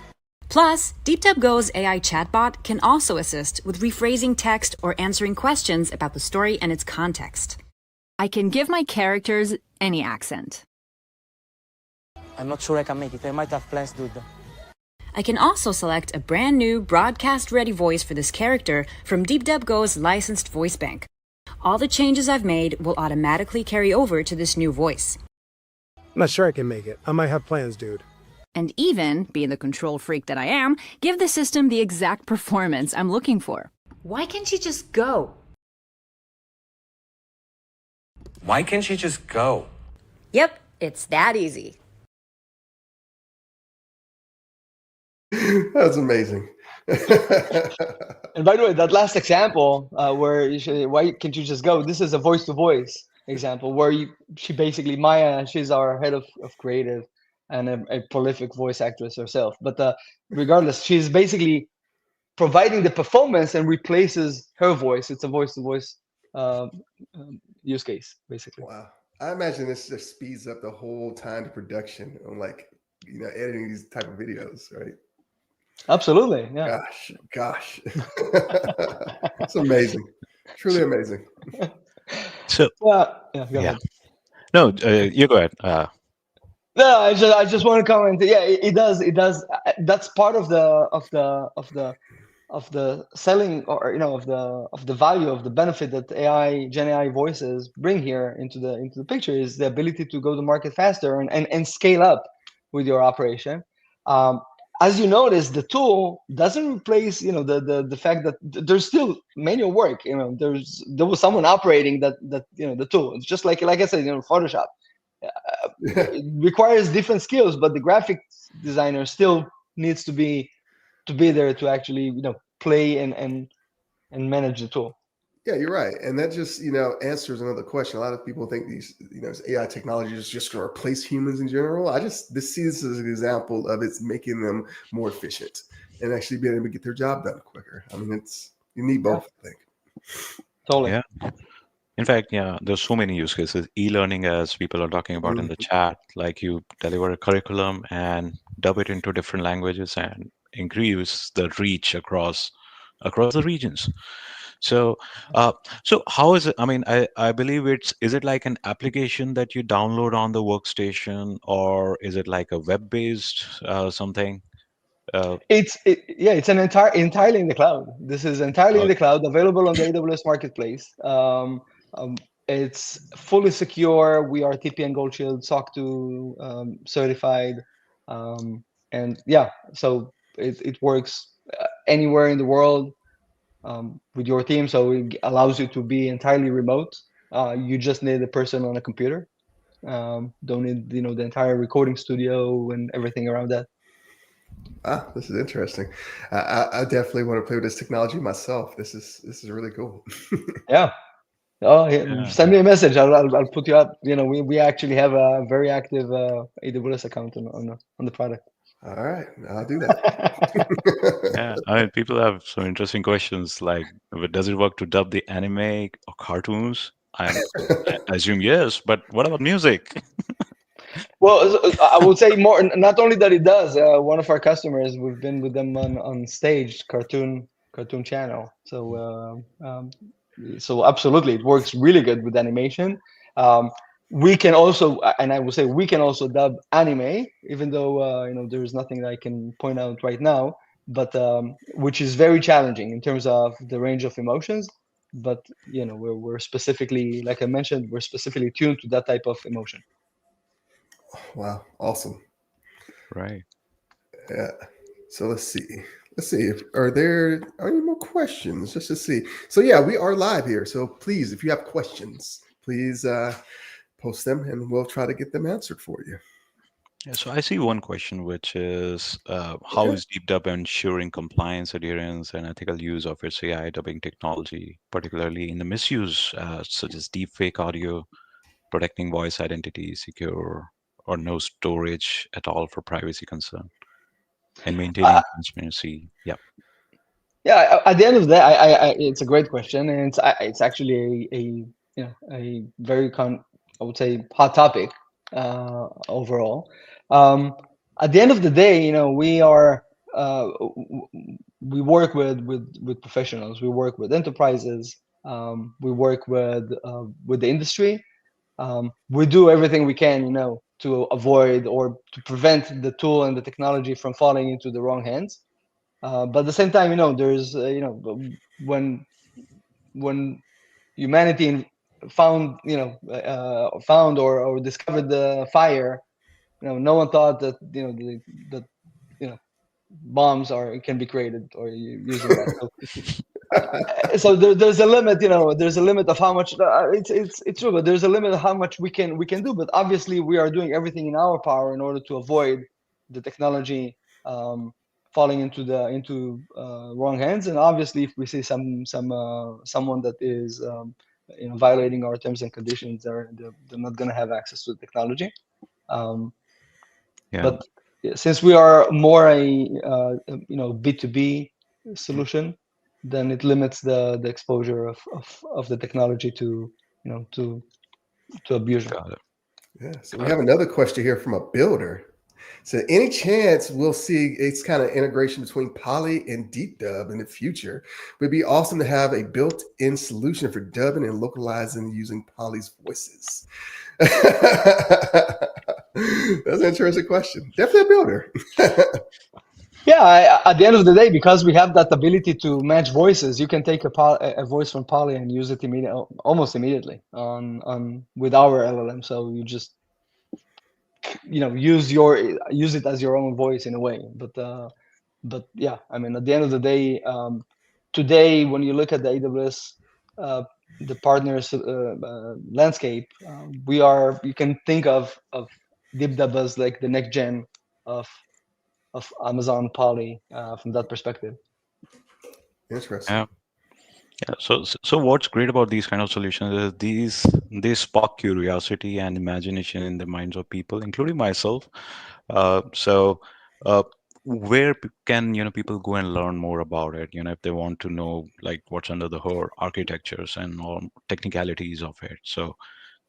Plus, Deepdub Go's AI chatbot can also assist with rephrasing text or answering questions about the story and its context. I can give my characters any accent. I'm not sure I can make it. I might have plans, dude. I can also select a brand new broadcast-ready voice for this character from Deepdub Go's licensed voice bank. All the changes I've made will automatically carry over to this new voice. I'm not sure I can make it. I might have plans, dude. And even, being the control freak that I am, give the system the exact performance I'm looking for. Why can't she just go? Why can't she just go? Yep, it's that easy. That's amazing. And by the way, that last example where you say, why can't you just go? This is a voice-to-voice example where she basically, Maya, she's our head of creative and a prolific voice actress herself. But regardless, she's basically providing the performance and replaces her voice. It's a voice-to-voice use case, basically. Wow. I imagine this just speeds up the whole time to production on editing these type of videos, right? Absolutely. Yeah. Gosh. It's amazing. Truly amazing. So go ahead. No, you go ahead. No, I just want to comment. Yeah, it does. That's part of the selling, or of the value, of the benefit that GenAI voices bring here into the picture, is the ability to go to market faster and scale up with your operation. As you notice, the tool doesn't replace the fact that there's still manual work. There was someone operating that the tool. It's just like I said, Photoshop. It requires different skills, but the graphic designer still needs to be there to actually play and manage the tool. Yeah, you're right. And that just, answers another question. A lot of people think these, this AI technology is just going to replace humans in general. See this as an example of it's making them more efficient and actually being able to get their job done quicker. I mean, you need both, I think. Totally. Yeah. In fact, yeah, there's so many use cases. E-learning, as people are talking about in the chat, like you deliver a curriculum and dub it into different languages and increase the reach across the regions. So, so how is it? I mean, I believe is it like an application that you download on the workstation, or is it like a web-based something? It's entirely in the cloud. This is entirely in the cloud, available on the AWS Marketplace. It's fully secure. We are TPN Gold Shield SOC 2 certified, and yeah, so it works anywhere in the world with your team. So it allows you to be entirely remote. You just need a person on a computer. Don't need the entire recording studio and everything around that. This is interesting. I definitely want to play with this technology myself. This is really cool. Yeah. Oh, yeah. Send me a message. I'll put you up. We actually have a very active AWS account on the product. All right, I'll do that. Yeah, I mean, people have some interesting questions like, does it work to dub the anime or cartoons? I assume yes, but what about music? Well, I would say more. Not only that it does. One of our customers, we've been with them on stage, cartoon channel. So absolutely, it works really good with animation. We can also, and I would say we can also dub anime, even though there's nothing that I can point out right now, but which is very challenging in terms of the range of emotions. But we're specifically, like I mentioned, we're specifically tuned to that type of emotion. Wow, awesome. Right. Yeah. So let's see. Are there any more questions? Just to see. So yeah, we are live here. So please, if you have questions, please post them, and we'll try to get them answered for you. Yeah, so I see one question, which is how is Deepdub ensuring compliance, adherence, and ethical use of its AI dubbing technology, particularly in the misuse such as deepfake audio, protecting voice identity, secure or no storage at all for privacy concern, and maintaining transparency? Yeah. Yeah, at the end of the day, it's a great question, and it's actually a very I would say hot topic overall. At the end of the day, we are we work with professionals, we work with enterprises, we work with the industry. We do everything we can, to avoid or to prevent the tool and the technology from falling into the wrong hands. But at the same time, there's when humanity found or discovered the fire, no one thought that that bombs can be created or using that. So there's a limit, there's a limit of how much it's true, but there's a limit of how much we can do. But obviously, we are doing everything in our power in order to avoid the technology falling into wrong hands. And obviously, if we see someone that is violating our terms and conditions, they're not going to have access to the technology. But since we are more a B2B solution, then it limits the exposure of the technology to abuse. Yeah. So we have another question here from a builder. So any chance we'll see it's kind of integration between Poly and Deepdub in the future? It would be awesome to have a built-in solution for dubbing and localizing using Poly's voices. That's an interesting question. Definitely a builder. Yeah, at the end of the day, because we have that ability to match voices, you can take a voice from Poly and use it almost immediately on with our LLM. So you just use it as your own voice in a way. But yeah, I mean, at the end of the day, today when you look at the AWS the partners landscape, you can think of Deepdub as like the next gen of Amazon Poly from that perspective. Interesting. Yeah. Yeah. So what's great about these kind of solutions is they spark curiosity and imagination in the minds of people, including myself. So, uh, where can people go and learn more about it? If they want to know like what's under the hood, architectures and all technicalities of it. So,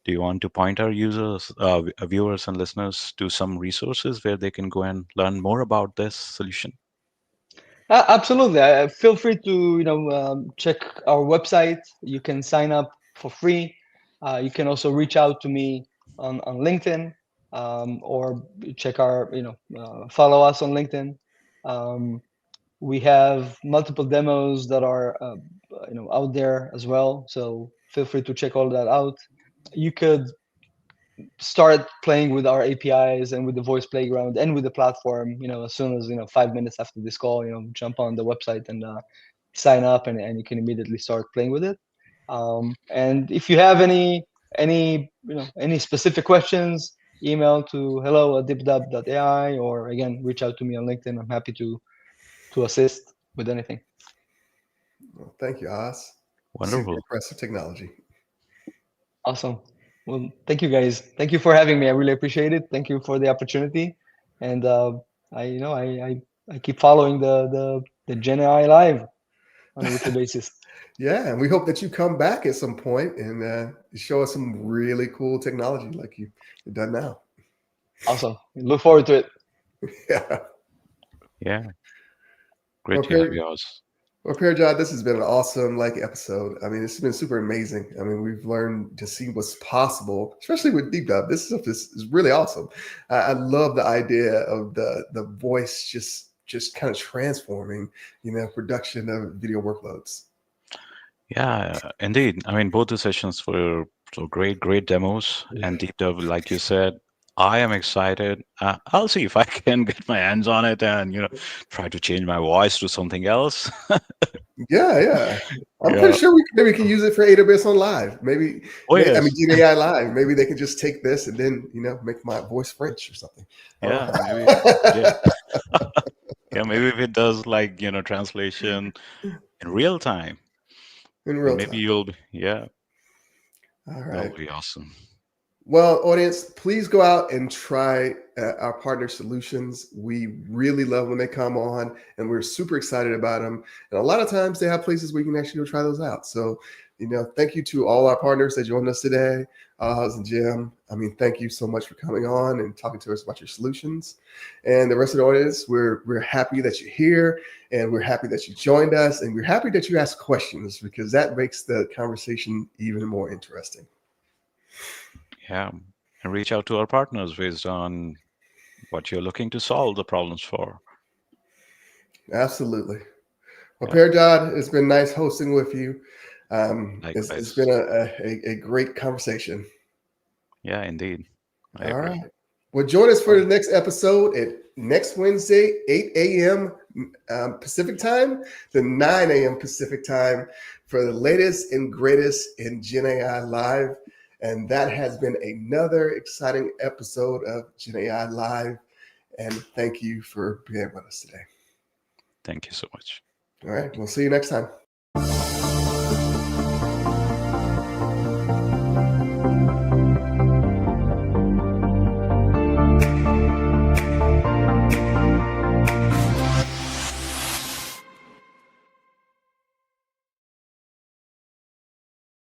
do you want to point our users, viewers, and listeners to some resources where they can go and learn more about this solution? Absolutely. Feel free to check our website. You can sign up for free. You can also reach out to me on LinkedIn, or check our follow us on LinkedIn. We have multiple demos that are out there as well. So feel free to check all that out. You could start playing with our APIs and with the voice playground and with the platform, as soon as 5 minutes after this call, jump on the website and sign up, and you can immediately start playing with it. And if you have any specific questions, email to hello@deepdub.ai, or again, reach out to me on LinkedIn. I'm happy to assist with anything. Well, thank you, Oz. Super Wonderful. impressive technology. Awesome. Well, thank you guys. Thank you for having me. I really appreciate it. Thank you for the opportunity. And I keep following the GenAI live on a weekly basis. Yeah, and we hope that you come back at some point and show us some really cool technology like you've done now. Awesome. Look forward to it. Yeah. Yeah. Great to have you, Oz. Well, Parajad, this has been an awesome episode. I mean, it's been super amazing. I mean, we've learned to see what's possible, especially with Deepdub. This stuff is really awesome. I love the idea of the voice just kind of transforming, production of video workloads. Yeah, indeed. I mean, both the sessions were so great demos. And Deepdub, like you said, I am excited. I'll see if I can get my hands on it and try to change my voice to something else. Yeah. I'm Yeah. pretty sure maybe we can use it for AWS on Live. Maybe, Oh, I mean, yes. GenAI Live. Maybe they can just take this and then, make my voice French or something. Yeah, maybe. Yeah. Yeah, maybe if it does translation in real time, In then real maybe time. you'll be, yeah, All that right. would be awesome. Well, audience, please go out and try our partner solutions. We really love when they come on, and we're super excited about them. And a lot of times they have places where you can actually go try those out. So, thank you to all our partners that joined us today, Oz and Jim. I mean, thank you so much for coming on and talking to us about your solutions. And the rest of the audience, we're happy that you're here, and we're happy that you joined us, and we're happy that you asked questions, because that makes the conversation even more interesting. Yeah, and reach out to our partners based on what you're looking to solve the problems for. Absolutely. Well, Yeah. Parajad, it's been nice hosting with you. It's Likewise. been a great conversation. Yeah, indeed. I All agree. right. Well, join us for the next episode at next Wednesday, 8 a.m. Pacific time to 9 a.m. Pacific time for the latest and greatest in GenAI Live. And that has been another exciting episode of GenAI Live. And thank you for being with us today. Thank you so much. All right. We'll see you next time.